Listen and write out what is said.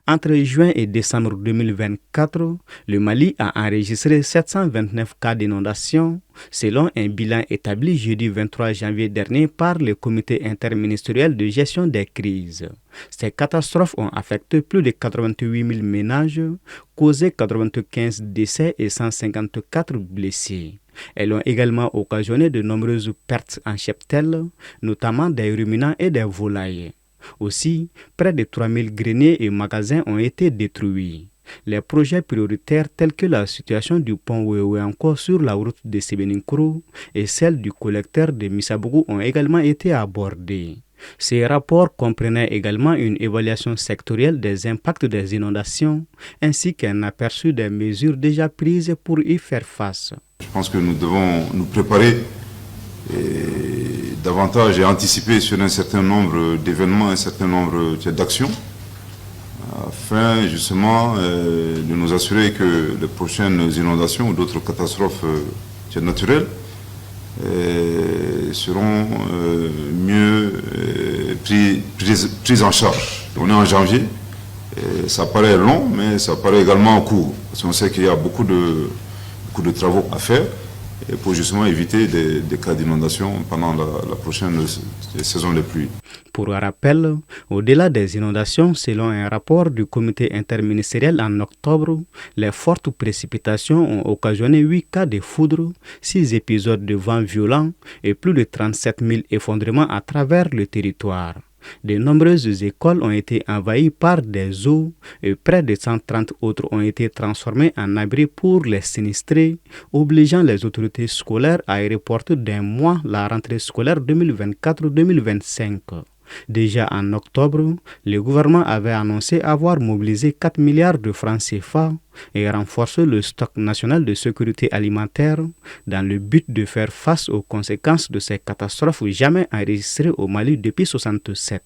Entre juin et décembre 2024, le Mali a enregistré 729 cas d'inondation, selon un bilan établi jeudi 23 janvier dernier par le comité interministériel de gestion des crises. Ces catastrophes ont affecté plus de 88 000 ménages, causé 95 décès et 154 blessés. Elles ont également occasionné de nombreuses pertes en cheptel, notamment des ruminants et des volailles. Aussi, près de 3000 greniers et magasins ont été détruits. Les projets prioritaires tels que la situation du pont Weweanko sur la route de Sebeninkuru et celle du collecteur de Misabougou ont également été abordés. Ces rapports comprenaient également une évaluation sectorielle des impacts des inondations ainsi qu'un aperçu des mesures déjà prises pour y faire face. Je pense que nous devons nous préparer davantage et anticiper sur un certain nombre d'événements, un certain nombre d'actions, afin justement de nous assurer que les prochaines inondations ou d'autres catastrophes naturelles seront mieux prises en charge. On est en janvier, ça paraît long, mais ça paraît également court, parce qu'on sait qu'il y a beaucoup de travaux à faire pour justement éviter des cas d'inondation pendant la prochaine saison des pluies. Pour rappel, au-delà des inondations, selon un rapport du comité interministériel en octobre, les fortes précipitations ont occasionné 8 cas de foudre, 6 épisodes de vent violent et plus de 37 000 effondrements à travers le territoire. De nombreuses écoles ont été envahies par des eaux et près de 130 autres ont été transformées en abris pour les sinistrés, obligeant les autorités scolaires à y reporter d'un mois la rentrée scolaire 2024-2025. Déjà en octobre, le gouvernement avait annoncé avoir mobilisé 4 milliards de francs CFA et renforcé le stock national de sécurité alimentaire dans le but de faire face aux conséquences de ces catastrophes jamais enregistrées au Mali depuis 1967.